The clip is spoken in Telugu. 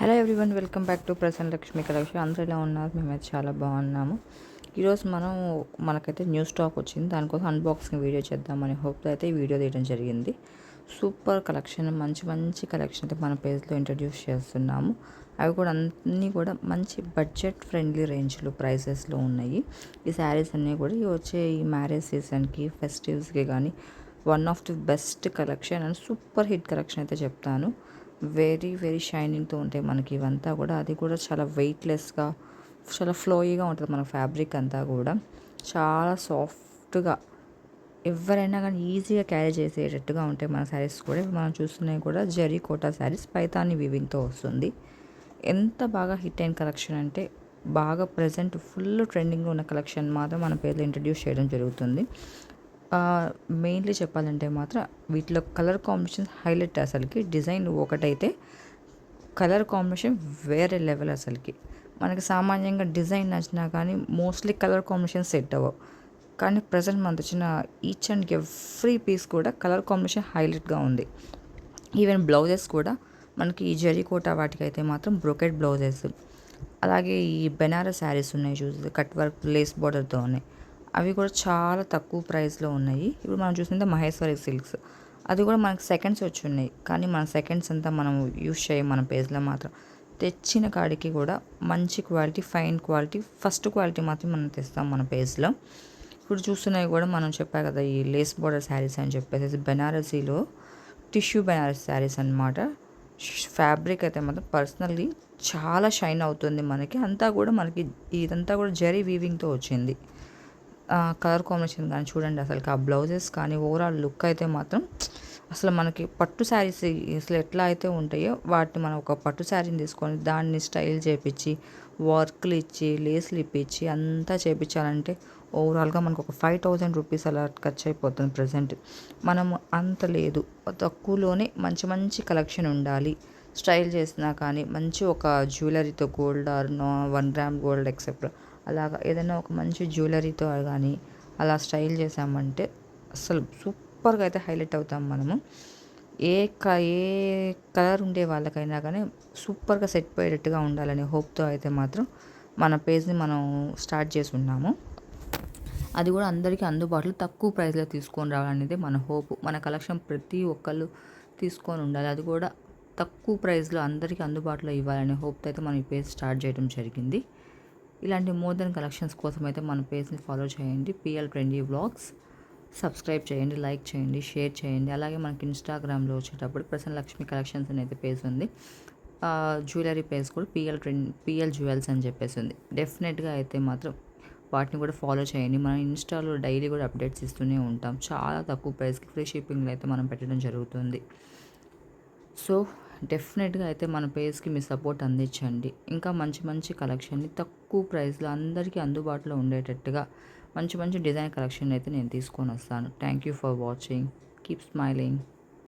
Hello everyone, welcome back to Prasanna Lakshmi collection. అందరూ ఎలా ఉన్నారు? మేమైతే చాలా బాగున్నాము. ఈరోజు మనకైతే న్యూ స్టాక్ వచ్చింది. దానికోసం అన్బాక్సింగ్ వీడియో చేద్దామని హోప్తో అయితే ఈ వీడియో తీయడం జరిగింది. సూపర్ కలెక్షన్, మంచి మంచి కలెక్షన్ అయితే మన పేజ్లో ఇంట్రడ్యూస్ చేస్తున్నాము. అవి కూడా అన్నీ కూడా మంచి బడ్జెట్ ఫ్రెండ్లీ రేంజ్లో ప్రైసెస్లో ఉన్నాయి. ఈ శారీస్ అన్నీ కూడా వచ్చే ఈ మ్యారేజ్ సీజన్కి, ఫెస్టివ్స్కి కానీ one of the best collection and super hit collection అయితే చెప్తాను. వెరీ వెరీ షైనింగ్తో ఉంటాయి మనకి ఇవంతా కూడా. అది కూడా చాలా వెయిట్లెస్గా, చాలా ఫ్లోయీగా ఉంటుంది మన ఫ్యాబ్రిక్ అంతా కూడా. చాలా సాఫ్ట్గా, ఎవరైనా కానీ ఈజీగా క్యారీ చేసేటట్టుగా ఉంటాయి మన శారీస్ కూడా. ఇప్పుడు మనం చూస్తున్నాయి కూడా జరీ కోటా శారీస్ పైతాని వీవింగ్తో వస్తుంది. ఎంత బాగా హిట్ అయిన కలెక్షన్ అంటే, బాగా ప్రజెంట్ ఫుల్ ట్రెండింగ్లో ఉన్న కలెక్షన్ మాత్రం మన పేర్లో ఇంట్రడ్యూస్ చేయడం జరుగుతుంది. మెయిన్లీ చెప్పాలంటే మాత్రం వీటిలో కలర్ కాంబినేషన్స్ హైలైట్. అసలుకి డిజైన్ ఒకటైతే కలర్ కాంబినేషన్ వేరే లెవెల్. అసలుకి మనకి సామాన్యంగా డిజైన్ నచ్చినా కానీ మోస్ట్లీ కలర్ కాంబినేషన్ సెట్ అవ్వవు. కానీ ప్రజెంట్ మనకు వచ్చిన ఈచ్ అండ్ ఎవ్రీ పీస్ కూడా కలర్ కాంబినేషన్ హైలైట్గా ఉంది. ఈవెన్ బ్లౌజెస్ కూడా మనకి ఈ జరీకోట వాటికైతే మాత్రం బ్రోకెట్ బ్లౌజెస్, అలాగే ఈ బెనారస్ శారీస్ ఉన్నాయి చూసి కట్ వర్క్ లేస్ బార్డర్తో ఉన్నాయి. అవి కూడా చాలా తక్కువ ప్రైస్లో ఉన్నాయి. ఇప్పుడు మనం చూసింది మహేశ్వరి సిల్క్స్, అది కూడా మనకి సెకండ్స్ వచ్చి ఉన్నాయి. కానీ మన సెకండ్స్ అంతా మనం యూస్ చేయం మన పేజ్లో మాత్రం. తెచ్చిన కాడికి కూడా మంచి quality, fine quality, first quality మాత్రం మనం తెస్తాం మన పేజ్లో. ఇప్పుడు చూస్తున్నాయి కూడా మనం చెప్పా కదా, ఈ లేస్ బార్డర్ శారీస్ అని చెప్పేసి బెనారసీలో టిష్యూ బెనారస్ శారీస్ అనమాట. ఫ్యాబ్రిక్ అయితే మాత్రం పర్సనల్లీ చాలా షైన్ అవుతుంది మనకి. అంతా కూడా మనకి ఇదంతా కూడా జరీ వీవింగ్తో వచ్చింది. కలర్ కాంబినేషన్ కానీ చూడండి, అసలు ఆ బ్లౌజెస్ కానీ ఓవరాల్ లుక్ అయితే మాత్రం అసలు మనకి పట్టు శారీస్ అసలు ఎట్లా అయితే ఉంటాయో వాటిని మనం ఒక పట్టు శారీని తీసుకొని దాన్ని స్టైల్ చేపించి, వర్క్లు ఇచ్చి, లేస్లు ఇప్పించి అంతా చేపించాలంటే ఓవరాల్గా మనకు ఒక 5,000 రూపీస్ అలా ఖర్చు అయిపోతుంది ప్రజెంట్. మనము అంత లేదు, తక్కువలోనే మంచి మంచి కలెక్షన్ ఉండాలి. స్టైల్ చేసినా కానీ మంచి ఒక జ్యువెలరీతో gold or 1 gram gold etcetera అలాగా ఏదైనా ఒక మంచి జ్యువెలరీతో కానీ అలా స్టైల్ చేసామంటే అసలు సూపర్గా అయితే హైలైట్ అవుతాం మనము. ఏ కలర్ ఉండే వాళ్ళకైనా కానీ సూపర్గా సెట్ పోయేటట్టుగా ఉండాలనే హోప్తో అయితే మాత్రం మన పేజ్ని మనం స్టార్ట్ చేసి ఉన్నాము. అది కూడా అందరికీ అందుబాటులో తక్కువ ప్రైస్లో తీసుకొని రావాలనేది మన హోప్. మన కలెక్షన్ ప్రతి ఒక్కళ్ళు తీసుకొని ఉండాలి, అది కూడా తక్కువ ప్రైస్లో అందరికీ అందుబాటులో ఇవ్వాలనే హోప్తో అయితే మనం ఈ పేజ్ స్టార్ట్ చేయడం జరిగింది. ఇలాంటి మోర్ దెన్ కలెక్షన్స్ కోసం అయితే మన పేజ్ని ఫాలో చేయండి. పిఎల్ ట్రెండీ వ్లాగ్స్ సబ్స్క్రైబ్ చేయండి, లైక్ చేయండి, షేర్ చేయండి. అలాగే మనకి ఇన్స్టాగ్రామ్లో వచ్చేటప్పుడు ప్రసన్న లక్ష్మి కలెక్షన్స్ అనేది పేజ్ ఉంది. జ్యువెలరీ పేజ్ కూడా పిఎల్ జ్యువెల్స్ అని చెప్పేసి ఉంది. డెఫినెట్గా అయితే మాత్రం వాటిని కూడా ఫాలో చేయండి. మనం ఇన్స్టాలో డైలీ కూడా అప్డేట్స్ ఇస్తూనే ఉంటాం. చాలా తక్కువ ప్రైస్కి ఫ్రీ షిప్పింగ్లో అయితే మనం పెట్టడం జరుగుతుంది. సో డెఫినెట్గా అయితే మన పేజ్కి మీ సపోర్ట్ అందించండి. ఇంకా మంచి మంచి కలెక్షన్ని తక్కువ ప్రైస్లో అందరికీ అందుబాటులో ఉండేటట్టుగా మంచి మంచి డిజైన్ కలెక్షన్ అయితే నేను తీసుకొని వస్తాను. Thank you for watching. Keep smiling.